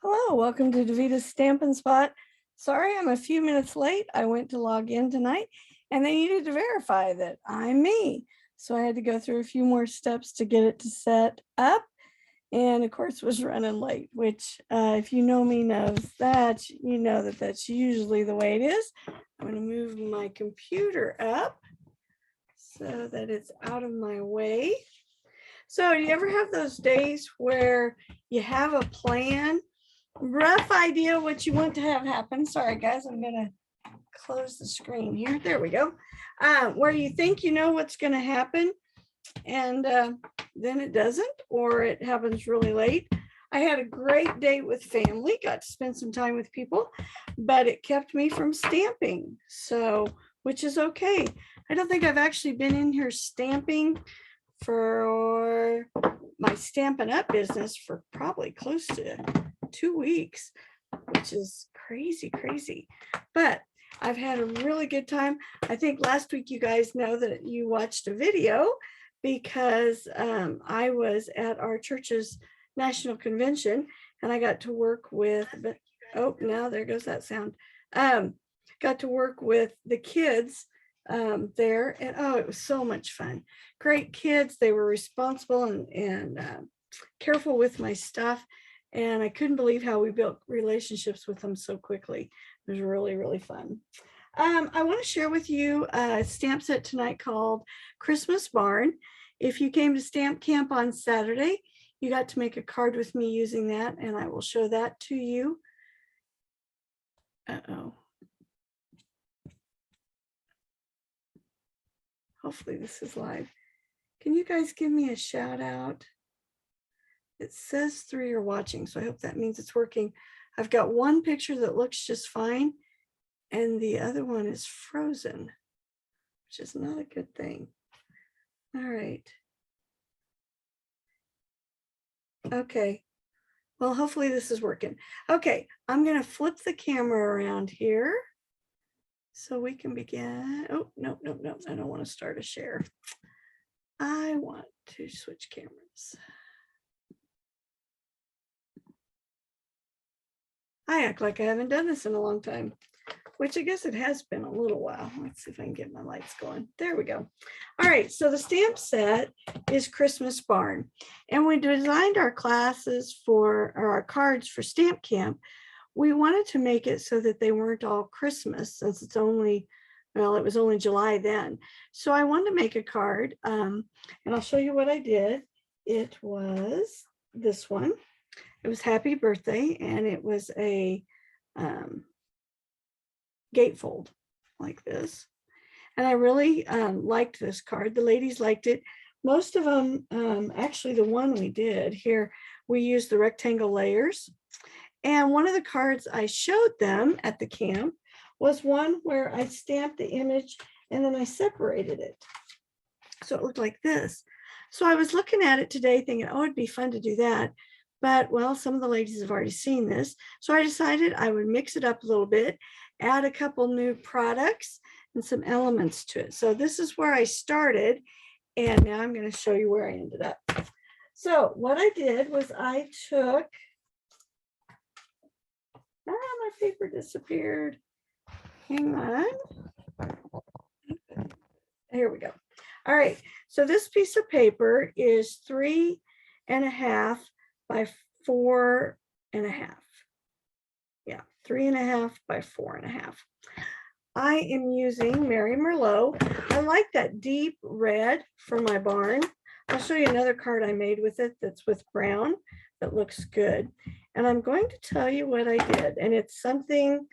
Hello, welcome to Davita's Stampin' Spot. Sorry, I'm a few minutes late. I went to log in tonight and they needed to verify that I'm me. So I had to go through a few more steps to get it to set up. And of course was running late, which if you know me knows that, you know that that's usually the way it is. I'm gonna move my computer up so that it's out of my way. So do you ever have those days where you have a plan, rough idea what you want to have happen? Sorry guys, I'm gonna close the screen here. There we go. Where you think you know what's gonna happen and then it doesn't, or it happens really late. I had a great day with family, got to spend some time with people, but it kept me from stamping. So, which is okay. I don't think I've actually been in here stamping for my Stampin' Up business for probably close to 2 weeks, which is crazy. But I've had a really good time. I think last week you guys know that you watched a video because I was at our church's national convention and I got to work with, oh, now there goes that sound. Got to work with the kids there, and oh, it was so much fun. Great kids. They were responsible and careful with my stuff, and I couldn't believe how we built relationships with them so quickly. It was really fun. I want to share with you a stamp set tonight called Christmas Barn. If you came to Stamp Camp on Saturday, you got to make a card with me using that, and I will show that to you. Uh-oh. Hopefully this is live. Can you guys give me a shout out? It says 3 are watching, so I hope that means it's working. I've got one picture that looks just fine, and the other one is frozen, which is not a good thing. All right. Okay. Well, hopefully this is working. Okay, I'm going to flip the camera around here so we can begin. Oh, no, I don't want to start a share. I want to switch cameras. I act like I haven't done this in a long time, which I guess it has been a little while. Let's see if I can get my lights going. There we go. All right, so the stamp set is Christmas Barn. And we designed our classes or our cards for Stamp Camp. We wanted to make it so that they weren't all Christmas, since it's only, well, it was only July then. So I wanted to make a card, and I'll show you what I did. It was this one. It was Happy Birthday, and it was a gatefold like this. And I really liked this card. The ladies liked it. Most of them, actually the one we did here, we used the rectangle layers. And one of the cards I showed them at the camp was one where I stamped the image and then I separated it. So it looked like this. So I was looking at it today thinking, oh, it'd be fun to do that. But well, some of the ladies have already seen this. So I decided I would mix it up a little bit, add a couple new products and some elements to it. So this is where I started. And now I'm going to show you where I ended up. So what I did was I took, my paper disappeared. Hang on. Here we go. All right. So this piece of paper is 3.5 by 4.5. Yeah, 3.5 by 4.5. I am using Mary Merlot. I like that deep red for my barn. I'll show you another card I made with it that's with brown that looks good. And I'm going to tell you what I did. And it's something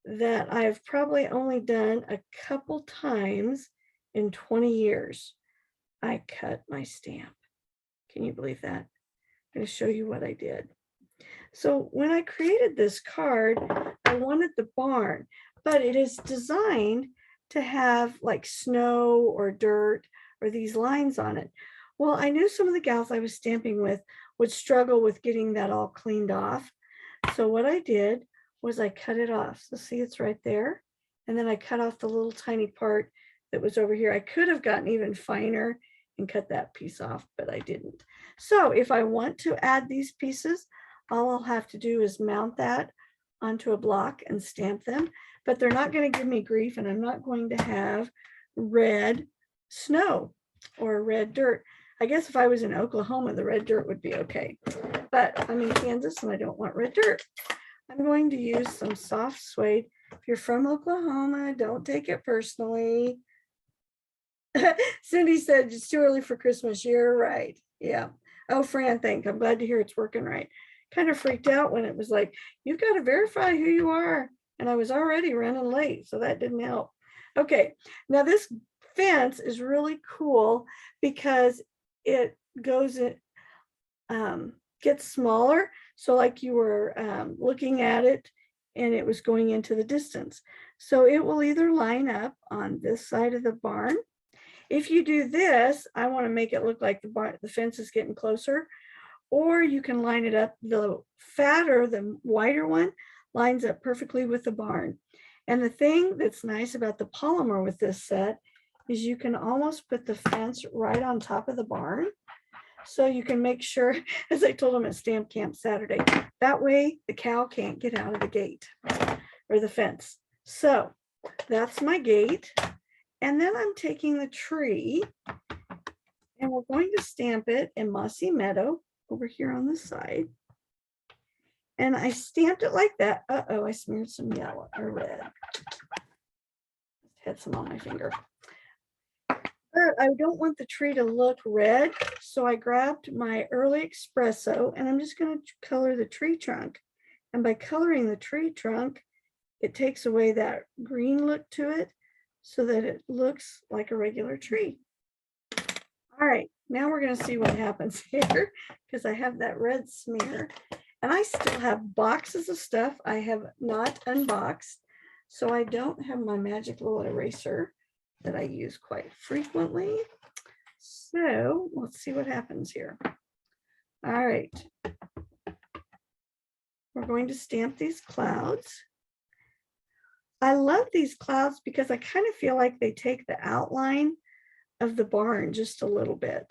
that I've probably only done a couple times in 20 years. I cut my stamp. Can you believe that? I'm going to show you what I did. So when I created this card, I wanted the barn, but it is designed to have like snow or dirt or these lines on it. Well, I knew some of the gals I was stamping with would struggle with getting that all cleaned off. So what I did was I cut it off. So see, it's right there. And then I cut off the little tiny part that was over here. I could have gotten even finer and cut that piece off, but I didn't. So if I want to add these pieces, all I'll have to do is mount that onto a block and stamp them, but they're not going to give me grief, and I'm not going to have red snow or red dirt. I guess if I was in Oklahoma, the red dirt would be okay, but I'm in Kansas and I don't want red dirt. I'm going to use some soft suede. If you're from Oklahoma, don't take it personally. Cindy said it's too early for Christmas. You're right. Yeah. Oh, Fran, I'm glad to hear it's working right. Kind of freaked out when it was like, you've got to verify who you are. And I was already running late, so that didn't help. Okay, now this fence is really cool because it goes in, gets smaller. So like you were looking at it and it was going into the distance. So it will either line up on this side of the barn. If you do this, I want to make it look like the fence is getting closer, or you can line it up. The fatter, the wider one lines up perfectly with the barn. And the thing that's nice about the polymer with this set is you can almost put the fence right on top of the barn. So you can make sure, as I told them at Stamp Camp Saturday, that way the cow can't get out of the gate or the fence. So that's my gate. And then I'm taking the tree and we're going to stamp it in Mossy Meadow over here on the side. And I stamped it like that. Uh-oh, I smeared some yellow or red. Had some on my finger. But I don't want the tree to look red, so I grabbed my Early Espresso and I'm just going to color the tree trunk. And by coloring the tree trunk, it takes away that green look to it so that it looks like a regular tree. All right, now we're going to see what happens here because I have that red smear and I still have boxes of stuff I have not unboxed. So I don't have my magic little eraser that I use quite frequently. So let's see what happens here. All right. We're going to stamp these clouds. I love these clouds because I kind of feel like they take the outline of the barn just a little bit.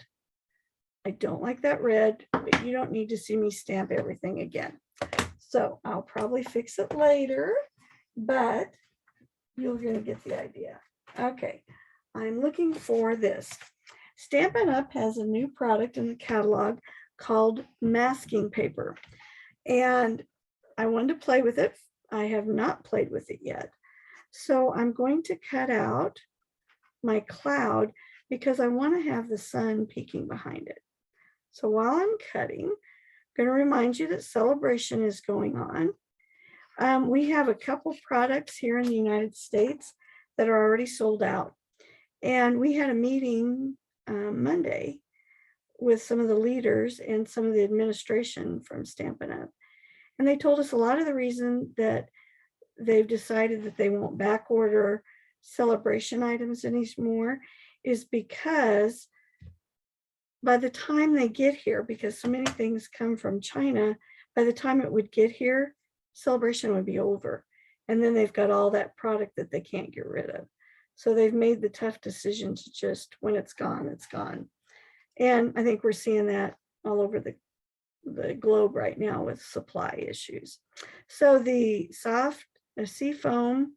I don't like that red, but you don't need to see me stamp everything again. So I'll probably fix it later, but you're going to get the idea. Okay, I'm looking for this. Stampin' Up! Has a new product in the catalog called masking paper. And I wanted to play with it. I have not played with it yet. So I'm going to cut out my cloud because I want to have the sun peeking behind it. So while I'm cutting, I'm going to remind you that celebration is going on. We have a couple products here in the United States that are already sold out. And we had a meeting Monday with some of the leaders and some of the administration from Stampin' Up! And they told us a lot of the reason that they've decided that they won't back order celebration items anymore is because by the time they get here, because so many things come from China, by the time it would get here, celebration would be over. And then they've got all that product that they can't get rid of. So they've made the tough decision to just, when it's gone, it's gone. And I think we're seeing that all over the globe right now with supply issues. So the soft sea foam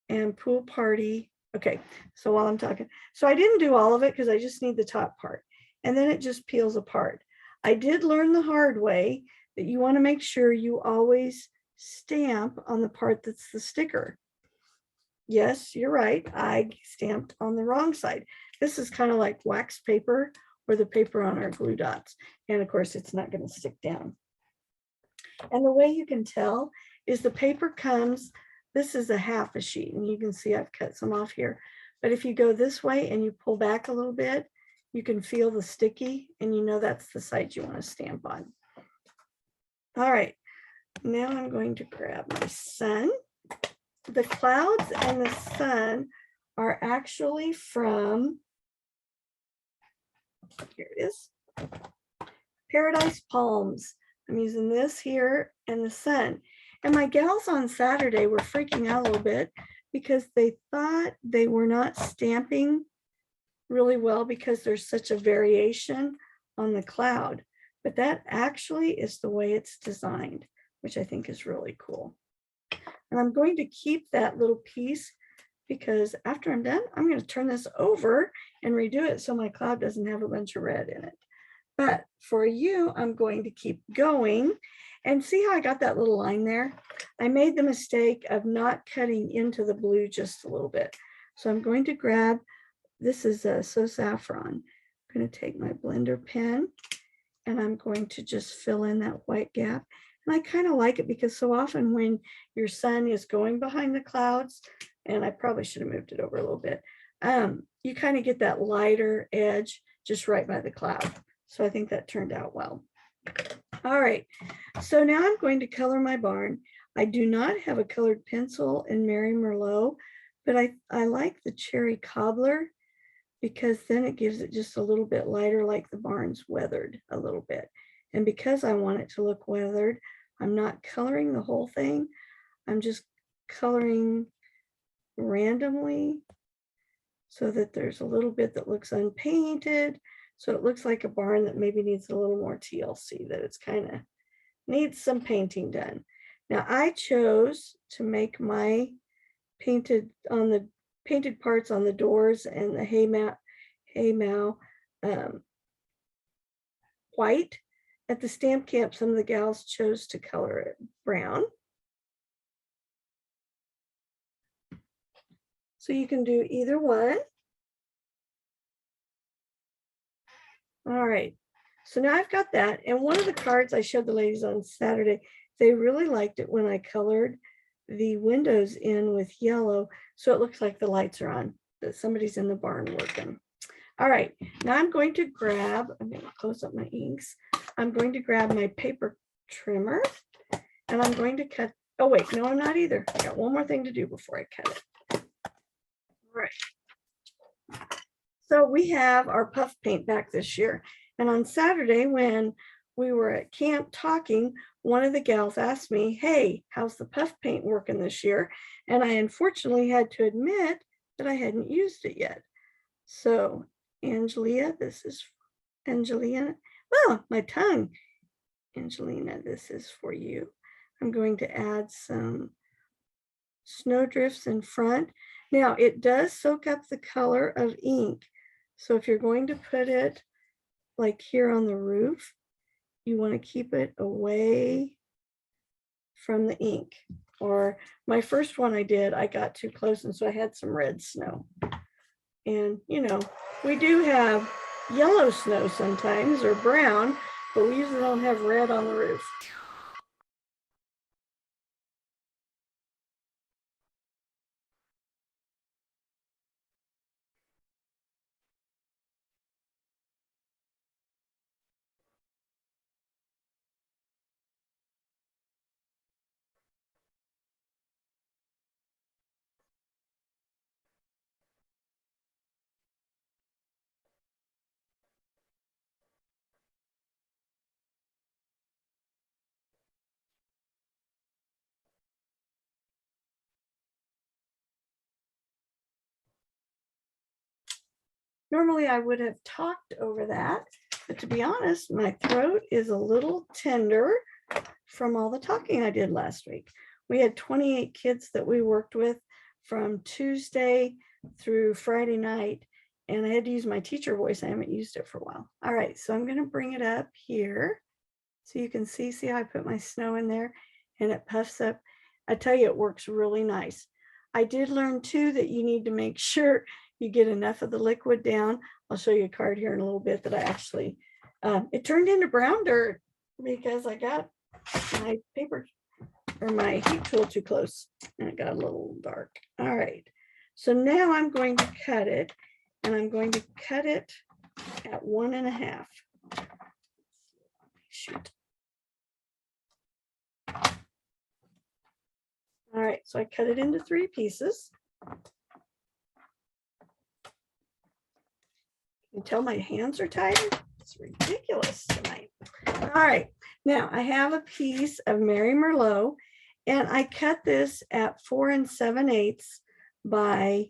and pool party. Okay, so while I'm talking, so I didn't do all of it because I just need the top part. And then it just peels apart. I did learn the hard way that you want to make sure you always stamp on the part that's the sticker. Yes, you're right. I stamped on the wrong side. This is kind of like wax paper or the paper on our glue dots. And of course, it's not going to stick down. And the way you can tell is the paper comes, this is a half a sheet, and you can see I've cut some off here. But if you go this way and you pull back a little bit, you can feel the sticky, and you know that's the side you want to stamp on. All right, now I'm going to grab my sun. The clouds and the sun are actually from, here it is, Paradise Palms. I'm using this here and the sun. And my gals on Saturday were freaking out a little bit because they thought they were not stamping really well because there's such a variation on the cloud. but that actually is the way it's designed, which I think is really cool. And I'm going to keep that little piece because after I'm done, I'm going to turn this over and redo it so my cloud doesn't have a bunch of red in it. But for you, I'm going to keep going. And see how I got that little line there? I made the mistake of not cutting into the blue just a little bit. So I'm going to grab, this is So Saffron. I'm going to take my blender pen and I'm going to just fill in that white gap. And I kind of like it because so often when your sun is going behind the clouds, and I probably should have moved it over a little bit, you kind of get that lighter edge just right by the cloud. So I think that turned out well. All right, so now I'm going to color my barn. I do not have a colored pencil in Mary Merlot, but I like the cherry cobbler because then it gives it just a little bit lighter, like the barn's weathered a little bit. And because I want it to look weathered, I'm not coloring the whole thing. I'm just coloring randomly so that there's a little bit that looks unpainted. So it looks like a barn that maybe needs a little more TLC, that it's kind of needs some painting done. Now I chose to make my painted parts on the doors and the hay mow white. At the stamp camp, some of the gals chose to color it brown. So you can do either one. All right, so now I've got that. And one of the cards I showed the ladies on Saturday, they really liked it when I colored the windows in with yellow. So it looks like the lights are on, that somebody's in the barn working. All right, now I'm going to grab, I'm going to close up my inks. I'm going to grab my paper trimmer and I'm going to cut, oh wait, no, I'm not either. I got one more thing to do before I cut it. All right. So we have our puff paint back this year. And on Saturday, when we were at camp talking, one of the gals asked me, hey, how's the puff paint working this year? And I unfortunately had to admit that I hadn't used it yet. So Angelina, this is Angelina. Oh, my tongue. Angelina, this is for you. I'm going to add some snowdrifts in front. Now it does soak up the color of ink. So if you're going to put it like here on the roof, you want to keep it away from the ink. Or my first one I did, I got too close and so I had some red snow. And you know, we do have yellow snow sometimes or brown, but we usually don't have red on the roof. Normally I would have talked over that, but to be honest, my throat is a little tender from all the talking I did last week. We had 28 kids that we worked with from Tuesday through Friday night, and I had to use my teacher voice. I haven't used it for a while. All right, so I'm going to bring it up here so you can see how I put my snow in there and it puffs up. I tell you, it works really nice. I did learn too that you need to make sure you get enough of the liquid down. I'll show you a card here in a little bit that I actually, it turned into brown dirt because I got my paper or my heat tool too close and it got a little dark. All right, so now I'm going to cut it and I'm going to cut it at 1.5. Shoot. All right, so I cut it into 3 pieces. You can tell my hands are tired. It's ridiculous tonight. All right, now I have a piece of Mary Merlot and I cut this at 4 7/8 by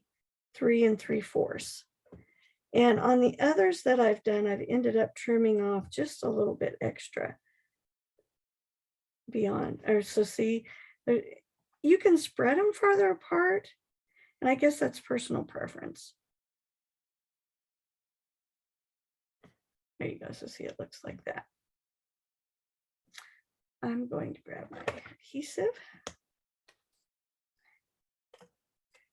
3 3/4. And on the others that I've done, I've ended up trimming off just a little bit extra beyond. Or so see, you can spread them farther apart. And I guess that's personal preference. There you go. So see, it looks like that. I'm going to grab my adhesive.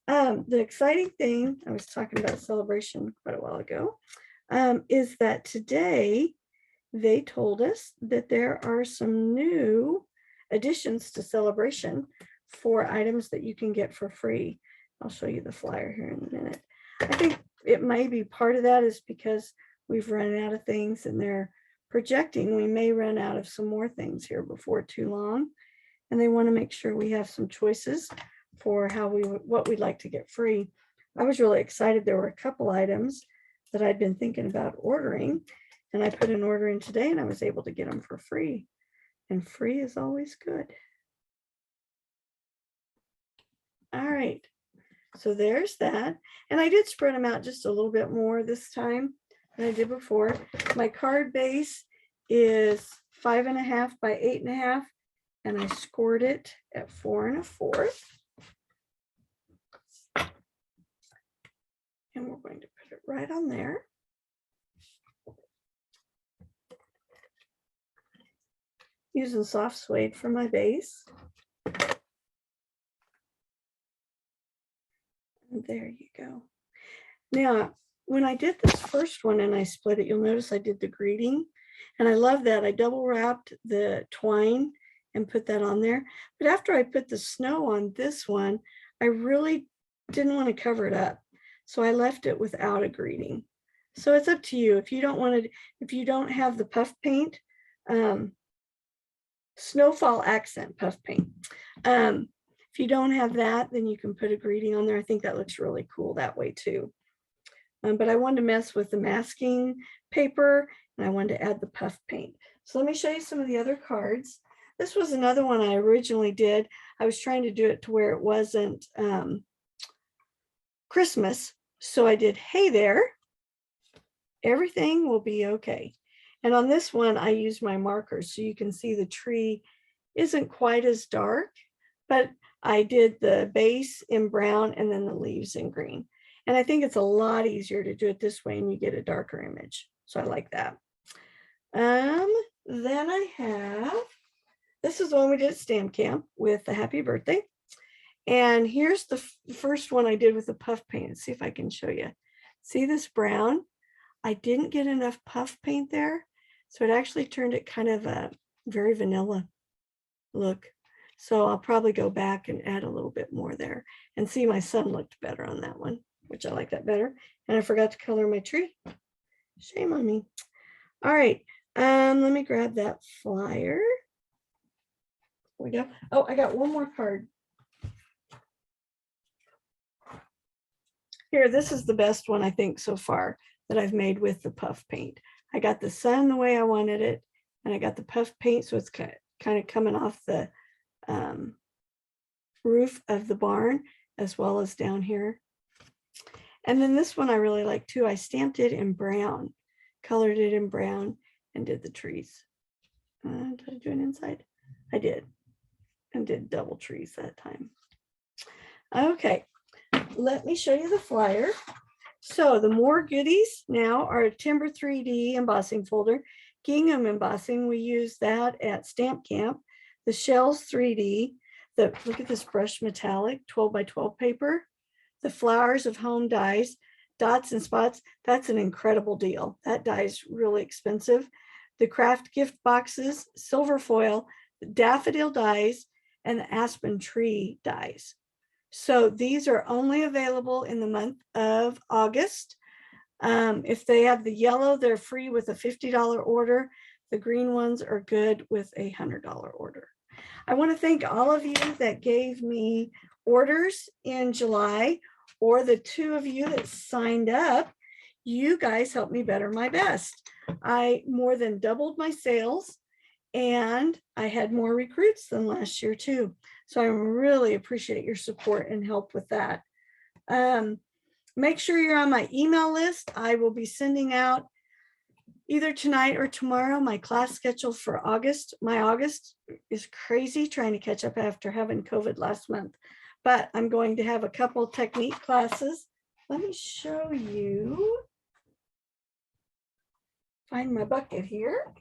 The exciting thing, I was talking about Celebration quite a while ago, is that today they told us that there are some new additions to Celebration for items that you can get for free. I'll show you the flyer here in a minute. I think it may be part of that is because we've run out of things and they're projecting we may run out of some more things here before too long. And they want to make sure we have some choices for what we'd like to get free. I was really excited. There were a couple items that I'd been thinking about ordering, and I put an order in today and I was able to get them for free. And free is always good. All right, so there's that. And I did spread them out just a little bit more this time than I did before. My card base is 5.5 by 8.5, and I scored it at 4 1/4. And we're going to put it right on there. Using soft suede for my base. And there you go. Now, when I did this first one and I split it, you'll notice I did the greeting. And I love that. I double wrapped the twine and put that on there. But after I put the snow on this one, I really didn't want to cover it up. So I left it without a greeting. So it's up to you. If you don't want to, if you don't have the puff paint, snowfall accent puff paint. If you don't have that, then you can put a greeting on there. I think that looks really cool that way too. But I wanted to mess with the masking paper and I wanted to add the puff paint. So let me show you some of the other cards. This was another one I originally did. I was trying to do it to where it wasn't Christmas. So I did, hey there, everything will be okay. And on this one, I used my markers so you can see the tree isn't quite as dark, but I did the base in brown and then the leaves in green. And I think it's a lot easier to do it this way and you get a darker image. So I like that. Then I have, this is the one we did at Stamp Camp with the happy birthday. And here's the first one I did with the puff paint. Let's see if I can show you. See this brown? I didn't get enough puff paint there. So it actually turned it kind of a very vanilla look. So I'll probably go back and add a little bit more there. And see, my son looked better on that one, which I like that better. And I forgot to color my tree. Shame on me. All right, let me grab that flyer. Here we go. Oh, I got one more card. Here, this is the best one I think so far that I've made with the puff paint. I got the sun the way I wanted it, and I got the puff paint, so it's kind of coming off the roof of the barn as well as down here. And then this one I really like too. I stamped it in brown, colored it in brown, and did the trees. Did I do an inside? I did, and did double trees that time. Okay, let me show you the flyer. So the more goodies now are a Timber 3D embossing folder, gingham embossing. We use that at Stamp Camp. The shells 3D. Look at this brushed metallic 12 by 12 paper. The flowers of home dies, dots and spots. That's an incredible deal. That die is really expensive. The craft gift boxes, silver foil, the daffodil dies, and the aspen tree dies. So these are only available in the month of August. If they have the yellow, they're free with a $50 order. The green ones are good with a $100 order. I want to thank all of you that gave me orders in July, or the 2 of you that signed up. You guys helped me better my best. I more than doubled my sales, and I had more recruits than last year too. So I really appreciate your support and help with that. make sure you're on my email list. I will be sending out either tonight or tomorrow my class schedule for August. My August is crazy trying to catch up after having COVID last month, but I'm going to have a couple technique classes. Let me show you. Find my bucket here.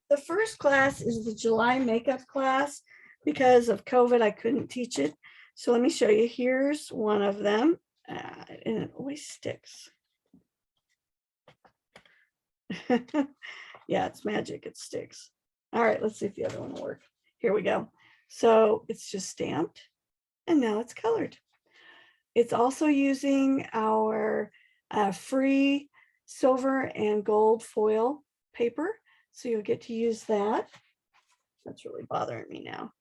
The first class is the July makeup class. Because of COVID, I couldn't teach it. So let me show you. Here's one of them. And it always sticks. Yeah, it's magic. It sticks. All right, let's see if the other one will work. Here we go. So it's just stamped and now it's colored. It's also using our free silver and gold foil paper. So you'll get to use that. That's really bothering me now.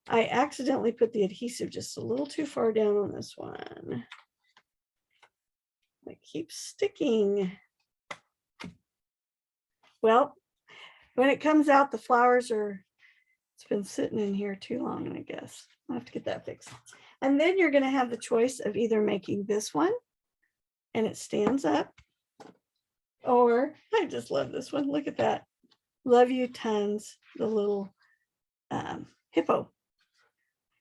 I accidentally put the adhesive just a little too far down on this one. It keeps sticking. Well, when it comes out, the flowers it's been sitting in here too long, I guess. I'll have to get that fixed. And then you're going to have the choice of either making this one and it stands up, or I just love this one. Look at that. Love you tons, the little hippo.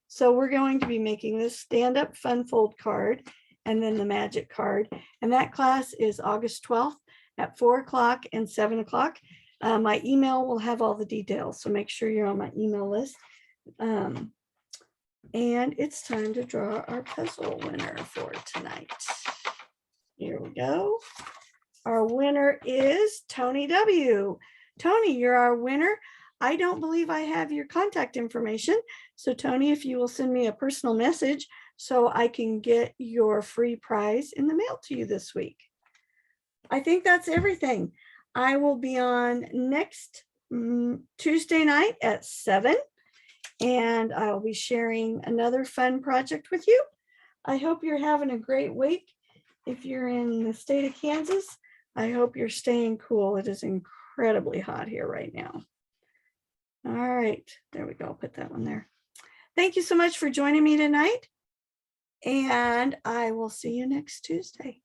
So we're going to be making this stand-up fun fold card and then the magic card. And that class is August 12th at 4 o'clock and 7 o'clock. My email will have all the details, so make sure you're on my email list. And it's time to draw our puzzle winner for tonight. Here we go. Our winner is Tony W. Tony, you're our winner. I don't believe I have your contact information. So Tony, if you will send me a personal message so I can get your free prize in the mail to you this week. I think that's everything. I will be on next Tuesday night at 7, and I'll be sharing another fun project with you. I hope you're having a great week. If you're in the state of Kansas, I hope you're staying cool. It is incredibly hot here right now. All right, there we go. I'll put that one there. Thank you so much for joining me tonight, and I will see you next Tuesday.